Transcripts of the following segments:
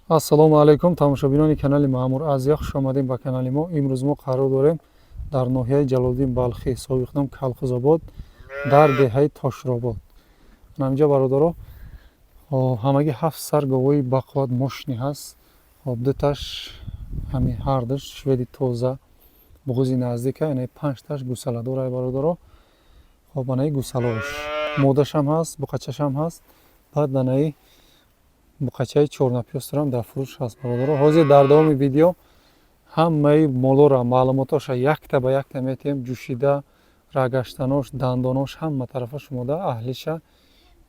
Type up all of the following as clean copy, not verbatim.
ассалому алайкум тамошобинони канали маъмур азия, хуш омадем ба канали мо. Имрӯз мо қарор дорем дар ноҳияи Ҷалолиддин Балхи, собиқнам Калхозобод, дар деҳаи Тошробод. Ҳаминҷа бародаро ҳамагӣ 7 сар гавои бақувват мошини ҳаст. Дуташ ҳами ҳардуш шведи тоза буғузи наздика, яъне 5 таш гусала дорад бародаро. Анаи гусалош модашам ҳаст, буқачашам ҳаст. Баъд анаи буқачаи чорнапёсторам дар фурӯш ҳаст бародаро. Ҳозир дар давоми видео ҳамаи молора маълумотоша якта ба якта метем, ҷӯшида, рагаштанош, дандонош, ҳама тарафа шумода аҳлиша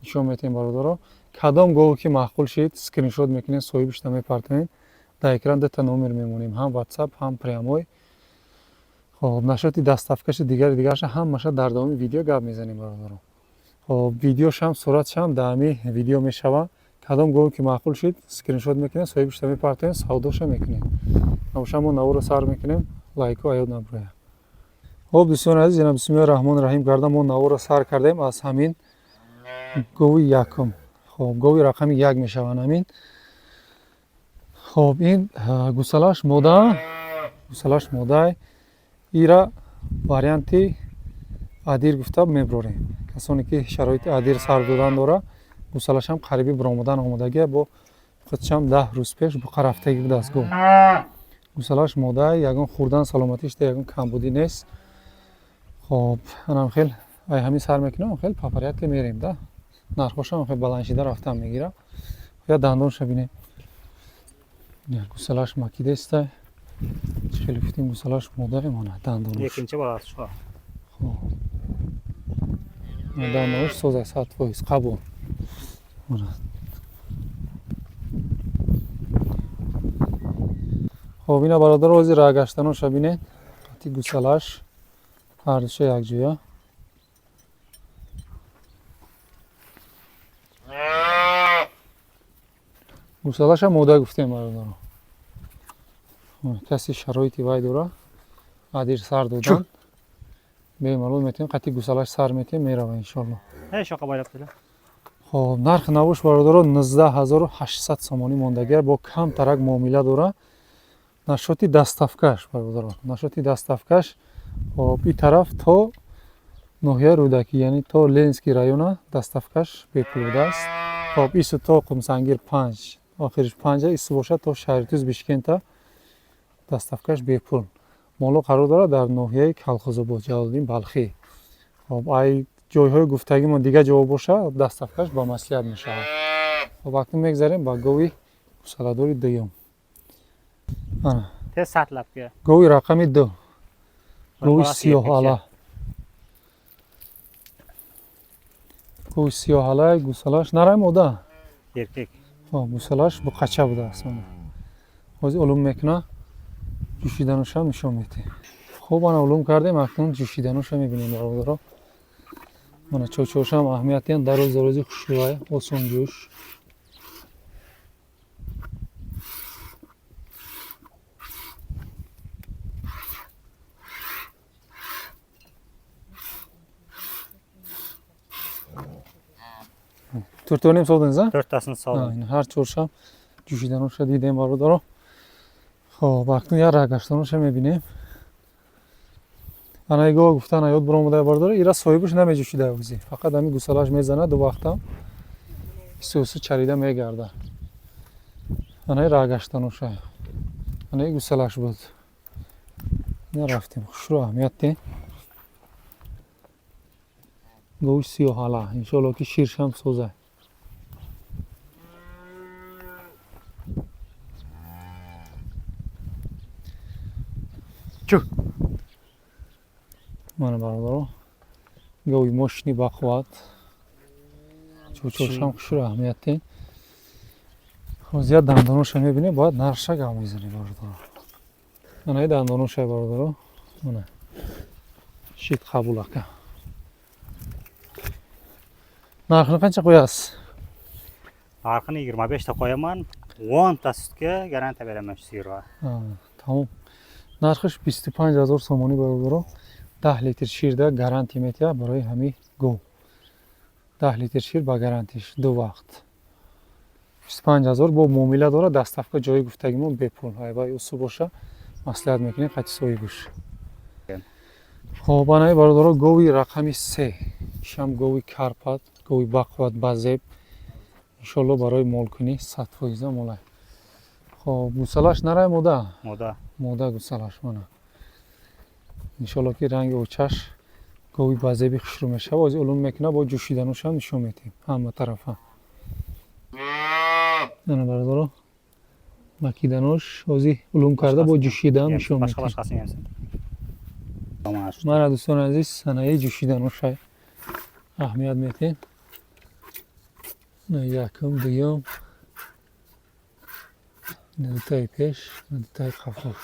нишон метем бародаро. Кадом гов ки маъқул шид, скриншот мекунед, соҳибишда мепартонед. Дар экран дута номер мемонем, ҳам WhatsApp, ҳам прямой. Нашоти дастафкаши дигараша ҳамаша дар давоми видео гап мезанем бародаро. Видеошам суратшам дар ҳамин видео мешава. Кадом гов ки маъқул шид, скриншот мекунед, соҳибишда мепартонед, савдоша мекунед. Навша мо наворо сар мекунем, лайку аёд наброя. дӯстони азиз, ина бисмиллаҳи раҳмони раҳим карда мо наворо сар кардем аз ҳамин гови якум. Гови рақами 1 мешаванд ҳамин. Ин гусалаш мода, ира варианти адир гуфта меброрем. Касоне ки шароити адир сар додан дора, гусалашам қариби биромадан омадагия, бо худшам 10 рӯз пеш буқа рафтагӣ будааст гов. Гусалаш мода, ягон хурдан саломатишда ягон камбудӣ нест. Анам хел ай ҳамин сар мекунам, хел папарятка мерем да. Нархошам хел баландшида рафтам мегира. Я дандонша бинем. Гусалаш макидеста. Хеле гуфтем гусалаш мода мемонад, дандонош. Якинчи баласт шо. Дандонош соз аст 100% қабул. ина бародар ҳозир рагаштаноша бинед. Қати гусалаш ҳардуша якҷоя. гусалаша мода гуфтем бародаро. Каси шароити вай дора, адир сар додан бемалол метем, қати гусалаш сар метем, мерава иншолло. Шоқа байлаб тела. Нархи навош бародаро 19800 сомонӣ мондагар, бо кам тарак муомила дора. Нашоти дастафкаш бародаро, нашоти дастафкаш и тараф то ноҳияи Рӯдакӣ, яъне то Ленинский района дастафкаш бепул будааст. Ису то Қумсангир 5, охириш 5 ису бошад то Шаҳритӯз Бишкента дастафкаш бепул. Моло қарор дорад дар ноҳияи Калхозобод, Ҷалолиддин Балхи. Ай ҷойҳои гуфтагимон дига ҷавоб боша, дастафкаш ба маслиҳат мешавад. Акнун мегзарем ба гови гусаладори дуюм. Те сатлабка. Гови рақами 2. Гови сиёҳала. Гови сиёҳала гусалаш нарай мода. Еркек. Гусалаш буқача будааст. Ҳозир улум мекуна, ҷӯшиданошам нишон метем. Ана улум кардем, акнун ҷӯшиданоша мебинем бародаро. Мана чойчошам аҳамиятиян дарози хушрӯай, осон ҷӯш. Туртонем солдинез, а? Төртасini солдим. Ҳар чоршам ҷӯшиданоша дидем бародаро. Акнун як рагаштаноша мебинем. Ана игова гуфтан ёд биромада бародаро, ира соҳибаш намеҷӯшида ӯзи. Фақат ҳамин гусалаш мезанад, ду вақтам ису чарида мегарда. Анаи рагаштаноша. Анаи гусалаш буд. Нарафтем, хушрӯ аҳамият дем. Гови сиёҳала, иншолло ки ширшам соза. Чу. Мана бародаро. Гови мошини бақувват. Чӯчошам хушрӯ аҳамият дем. Ҳозир дандоноша мебинем, бояд нарша гап мезанем бародаро. Анаи дандоноша бародаро. Мана. Шид қабул ака. Нархini qancha qo'yasiz? Narxini 25 ta qo'yaman. 10 ta sutga garantiya beraman shu sigirga. Tamom. Narxish 25000 somoni бародаро. 10 litr shirda garantiya metya барои ҳамин гов. 10 litr shir ба гарантиш 2 вақт. 25000 бо муомила дора, даставка ҷои гуфтагимон бепул. Ҳайвай усу боша маслиҳат мекунем қати сои гӯш. Хоб анаи бародаро гови рақами 3. Шам гови Карпат, гови Бақувват Базеб. Иншолло барои молкунӣ 100% молай. Хоб гусалаш нарай мода? Мода. Мода гусалаш мана. Иншолло ки ранги очаш гови Базеби хушрӯ мешава. Ози улум мекуна бо ҷӯшиданушам нишон метем ҳама тарафа. Ана бародаро макидануш ози улум карда бо ҷӯшидан нишон метем. Башқасин ямсин. Мара дӯстон азиз санаи ҷӯшиданушай аҳамият метем. Якум, дуюм, дутаи пеш, дутаи қафош.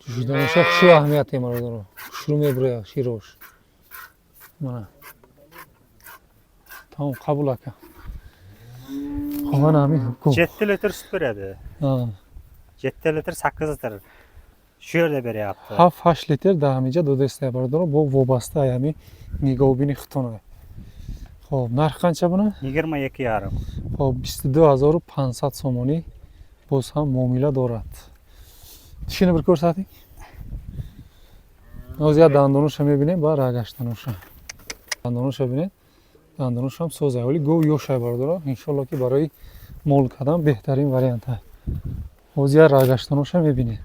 Ҷӯшидануша хушрӯ аҳамияте бародаро. Хушрӯ мебурояд широш. Мана. Тамом қабул ака. Хоб ана ҳамин. 7 litr sut beradi. 7 litr 8 litr. Shu yerda beryapti. 7-8 litr дар ҳамиҷа дода истае бародаро бо вобаста ҳами нигоҳубини хитонай. Хоб нарх қанча буна? 22,5. Хоб 22500 сомонӣ боз ҳам муомила дорад. Тишини бир көрсатӣ. Озия дандонуша мебинем ба рагаштануша. Дандонуша бинед. Дандонушам соз ҳоли гов ёшай бародаро. Иншолло ки барои мол кардан беҳтарин вариант ай. Озия рагаштануша мебинед.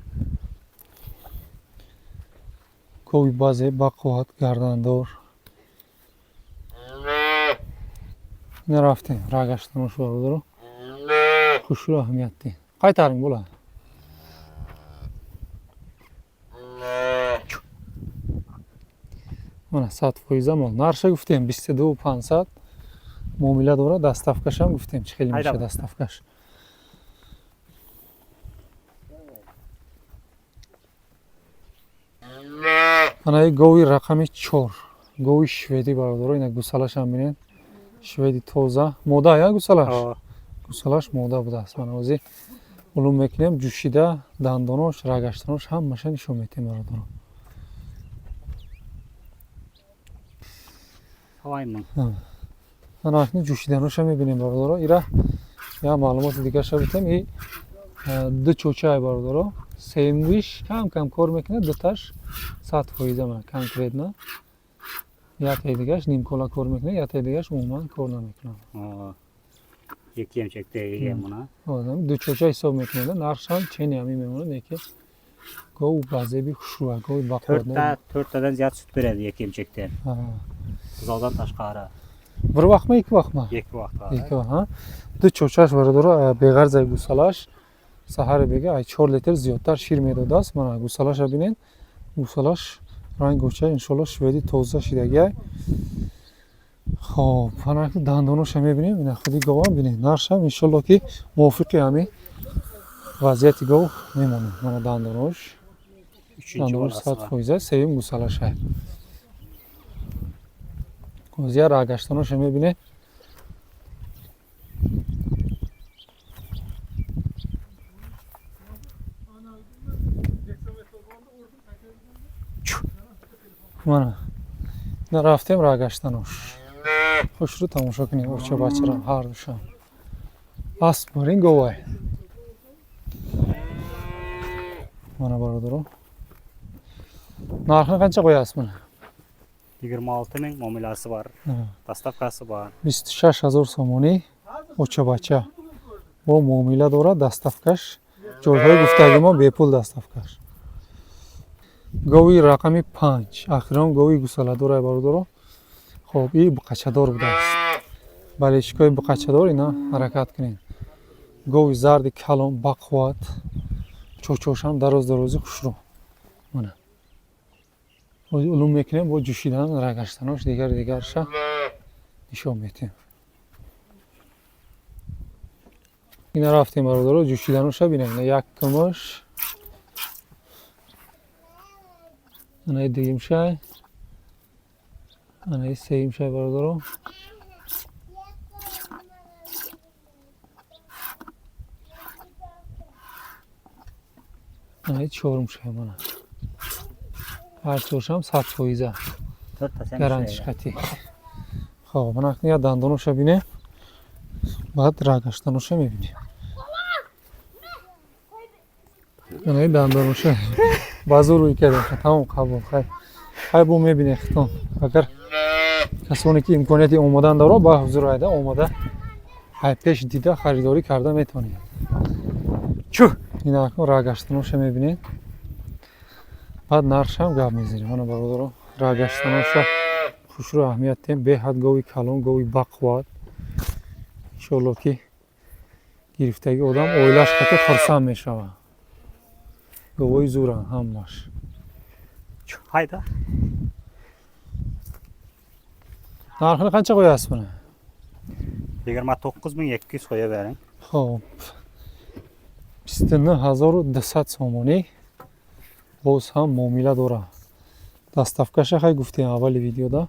Гови Базеб Бақувват гардандор. Ина рафтем рагаштануш бародаро. Хушрӯ аҳамиятти. Қайтаринг була. Мана 100% мол. Нарша гуфтем 22500. Муомила дора, даставкашам гуфтем чӣ хеле меша даставкаш. Анаи гови рақами 4. Гови шведӣ бародаро, ина гусалашам бинед. Шведи тоза. Мода я гусалаш? Гусалаш мода будааст. Мана ози улум мекунем ҷӯшида, дандонош, рагаштанош ҳамаша нишон метем бародаро. Ана акни ҷӯшидануша мебинем бародаро. Ира я маълумоти дигарша битем. И ду чӯчаи бародаро. Сеюмгиш кам кор мекунад, дуташ 100% мана конкретно. Яте дигаш нимкола кор мекунад, яте дигаш умуман кор намекунад. Яки эмчекте мана. Одам ду чӯча ҳисоб мекунад. Нархшам чени ҳами мемонад, яке гов Базеби хушрӯ, гов Бақувват. 4 тадан зиёд сут берadi яки эмчектен. Зодан ташқari. Bir vaqtmi, ikki vaqtmi? Ikki vaqt. Ikki vaqt. Du cho'chash baradaro beg'arzay gusalash. Sahar bega 4 litr ziyodtar shir medodast. Mana gusalash binen. Gusalash rang go'cha inshaalloh shvedi toza shidagay. Xo'p, mana dandonosh ham binen. Ina xudi govam binen. Narsham inshaalloh ki muvofiqi hami vaziyati gov memone. Mana dandonosh. 3-chi 100% sevim gusalash. Озия рагаштаноша мебинед. Мана рафтем рагаштанош. Хушрӯ тамошо кунем оча бачарам ҳар душам. Аст барин говай. Мана бародаро. Нархи qancha qo'yasiz buni? 26,000 muomalasi bor. Dastavkasi bor. 26000 somoni ocha bacha. Бо муомила дора даставкаш. Ҷойҳои гуфтагимон бепул даставкаш. Гови рақами 5. Ахирон гови гусаладора бародаро. Хоб, и буқачадор будааст. Балешикои буқачадор ина ҳаракат кунед. Гови зарди калон Бақувват. Чӯчошам дарози хушрӯ. Мана. Улум мекунем бо ҷӯшидан рагаштанош дигарша нишон метем. Ина рафтем бародаро ҷӯшидануша бинем. Як кумуш. Анаи дуюм шай. Анаи сеюм шай бародаро. Анаи чорум шай мана. Ҳар чоршам 100%. Гарантиш қати. Хоб, мана акни я дандонуша бинем. بعد رگشتنوشه میبینیم. یعنی دندانوشه بازو روی کردیم. تمام قبول. خیلی بو میبینی اختان. اگر کسانی که امکانیتی اومدن داره با حضور ایده اومده های پیش دیده خریداری کرده میتونید. چو این اکنون رگشتنوشه میبینید. بعد نرخش هم گپ میزنیم. من برادرم رگشتنوشه خوشرو اهمیت تیم به حد گوی کلون گوی بقوات. انشالله که گرفتگی آدم اویلش خطی خرسان میشه. گوی زورن همش. Hayda. Narxını qancha qo'yasiz buni? 29200 qo'ya bering. Xo'p. 29200 somoni. Boz ham muomala dora. Dastavkash hay guftیم avvali videoda.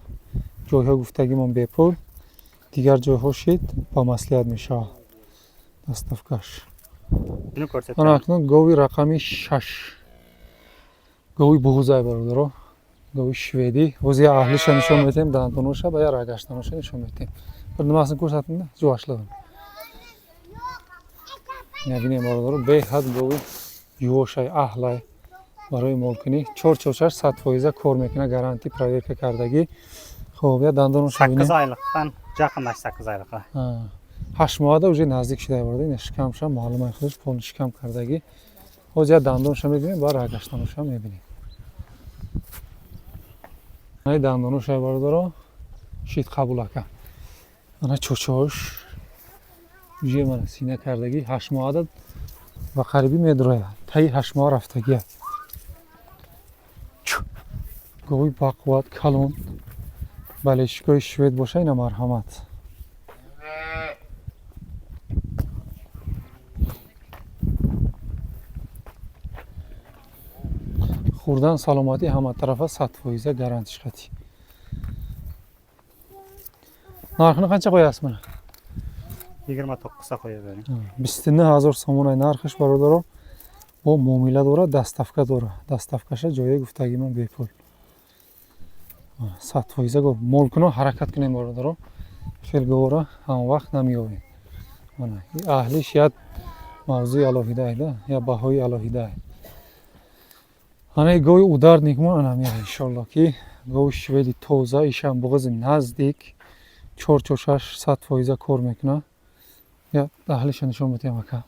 Joyha guftagimon bepul. Digar joyha shid ba maslahat misha. Dastavkash. Buni ko'rsating. Mana aknun govi raqami 6. Govi bug'uzay barodaro. Govi shvedi. O'zi ahlish nishon betdim, dantonosha va ragashtanosha nishon betdim. Bir nimasini ko'rsatingda, juvashlig'ini. Nabine barodaro behad govi yuvoshay ahlay برای مولکنی 4 100% کار میکنه گارانتی پروورکا کردگی. خب یا دندانش 8 oylikdan yaqinlash 8 oylikqa. 8 ماه уже نزدیک شده برده این شکمش هم معلومه خودش پول شکم کردگی. خب یا دندانش میبینید با رگشتنش هم میبینید. این دندانش باردارو شید قبول کن. انا چوچوش уже من سینه کردگی 8 ماه عدد و قریبی میدره. تای 8 ماه رفتگی. گوی باقوات کلون بالشکوی شوید باشه اینا مرحمت. خوردن سلامتی همه طرفه 100% گارانتیش خطی. نرخını qancha qo'yasiz buni? 29 ta qo'ya bering. 29000 so'mon narxish barodaro. Bu muomala dora, dastavka dora. Dastavkash joyi guftagimon bepul. 100% گفت مولکنو حرکت کنیم باردارو خیلی گوره هم وقت نمیابیم. من اهلیش یاد موضوع الهیده ایده یا بهای الهیده. آنها گوی اودار نیکمون آنها انشالله که گوی شویدی توزه ایشان بغض نزدیک 4-6% کار میکنه. یا اهلیش نشون میتیم اکا.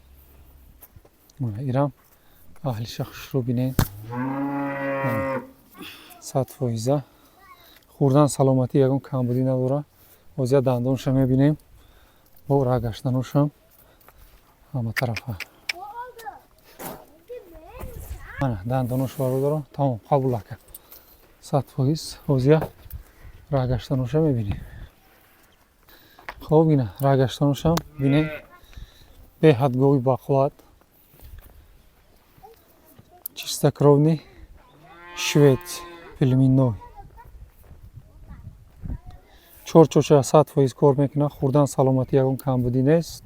من ایران اهلیش خوش رو بینید. 100% خوردن سلامتی یکم کمبودی نداره. وضعیت دندانش هم میبینیم. با رگشتنش هم همه طرفه. من دندانش دارم. تمام قبول کن. 100% وضعیت رگشتنش هم میبینیم. خوب اینه رگشتنش هم بینیم. به حد گوی باقوات. چیستکرونی شوید فیلمینوی. 4-100% کار میکنه. خوردن سلامتی یکم کمبودی نیست.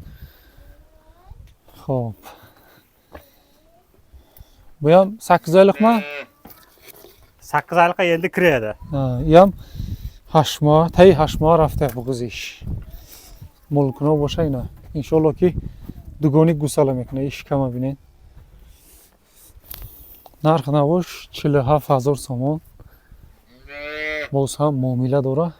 خب بویام 8 oylik mi? 8 oylikqa endi kiradi. Yam 8 mah, tay 8 mah rafte bu qiz ish. Mulkno boşa ina. İnşallah ki dugonik gusala mikne ish kama binin. Narx navosh 47000 somon. Boz ham muomala dora.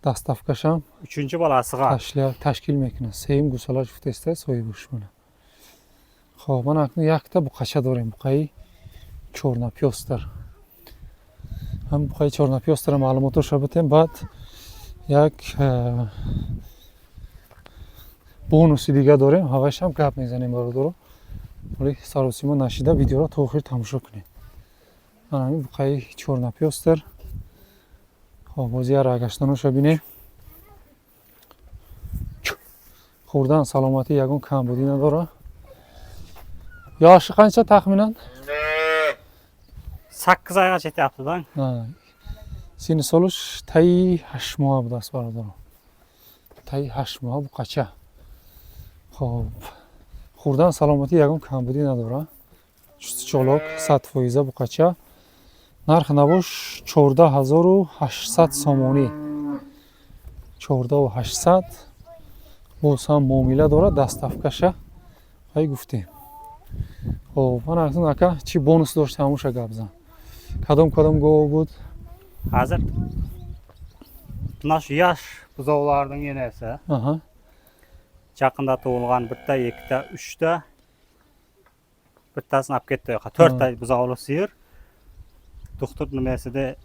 Dastavkash ham 3-chi bolasiga tashkil mikne. Seyim gusala juftesta so'yibush buni. خب من اکنون یک تا بقچه داریم. بقای چورناپیوستر. هم بقای چورناپیوستر معلوماتش رو بتیم. بعد یک بونوسی دیگه داریم. هواش هم گپ میزنیم برادرو. ولی سر و سیما نشیده ویدیو رو تا آخر تماشا کنید. من همین بقای چورناپیوستر. خب بازی رگشتنش رو بینیم. خوردن سلامتی یکم کمبودی نداره. Yaşı qancha taxminan? 8 oyga jetyapti da. Seni solish tay 8 moh budas barodar. Tay 8 moh bu qacha. Xo'p. Xo'rdan salomati yagam kambudi nadora. Chucholoq 100% bu qacha. Narxi navosh 14800 somoni. 14800 боз ҳам муомила дорад, дастафкаша ҳай гуфтем. Хоб, ана аксун ака чӣ бонус дошт ҳамуша гап зан. Кадом гов буд? Hazır naş yaş buzovlardan yenesi. Aha. Жақында туылған бірта, екіта, үшта. Біртасын ап кетті. Төртта бұзаулы сиыр. Доктор немесіде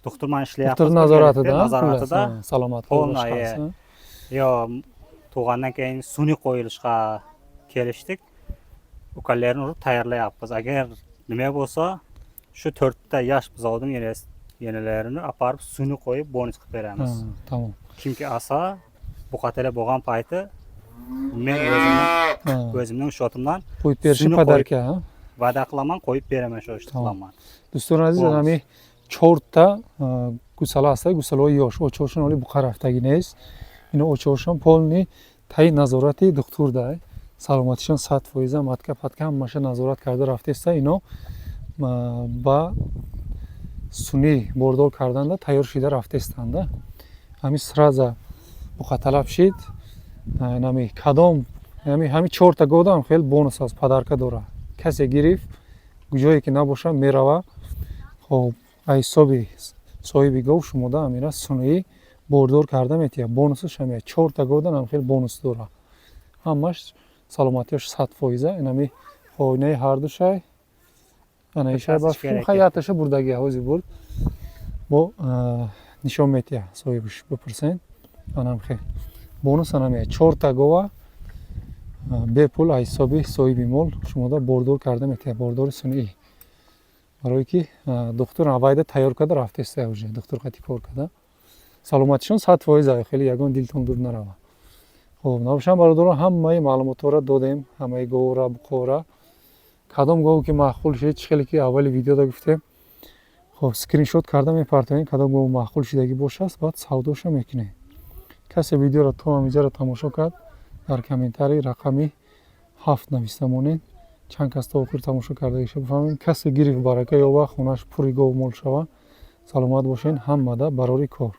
докторман ішлей Доктор назаратыда, назаратыда саламат полная. Туғаннан кейін суни қойылышқа келіштік. Укаллерін ұрып таярлай аппыз. Агер неме болса, şu 4'te yaş buzaudun yenelerini aparıp suni koyup bonus qilib beramiz. Tamam. Kimki asa bu qatala bo'lgan payti men o'zimning shotimdan qo'yib berishni padarka, ha? Va'da qilaman, qo'yib beraman shu ishni qilaman. Do'stlar aziz, nami 4ta gusala asta, gusaloy yosh. O'choshon oli bu qarafdagi neyiz. Ino o'choshon polni tay nazorati doktorda. Salomatishon 100% matka patka hammasha nazorat karda raftesta. Ino ба суни бордор карданда тайёр шида рафтестанда. Ҳами сраза муқатталаб шид. Нами кадом, ҳами 4та годам хел бонус аст, падарка дора. Касе гирифт, ҷое ки набоша мерава. Хоб, ай ҳисоби соҳиби гов шумода амира суни бордор карда метия. Бонусш ҳами 4та годан ҳам хел бонус дора. Ҳамаш саломатиаш 100%. Инами хойнаи ҳардушай ана иша ба хаяташа бурдаги ҳози бурд. Бо нишон метия соҳибиш бипурсен. Анам хел. Бонус анамия 4та гова бепул ҳисоби соҳиби мол шумода бордор карда метия. Бордори сунъӣ. барое ки доктор авайда тайёр карда рафтеста уже доктор қати кор карда. Саломатишон 100% хеле ягон дилтон дур нарава. Хоб, навшан бародарон ҳамаи маълумотро додем, ҳамаи говора, буқора. Кадом гов ки маъқул шид, хеле ки аввали видеода гуфтем. Хоб, скриншот карда мепартавем, кадом гов маъқул шидаги бошаст, баъд савдоша мекунем. Касе видеоро то ҳамиҷаро тамошо кард, дар комментарий рақами 7 нависта монед. Чанд кас то охир тамошо кардагиша бифаҳмем. Касе гирифт барака ёба, хонаш пури гов мол шава. Саломат бошен, ҳаммада барори кор.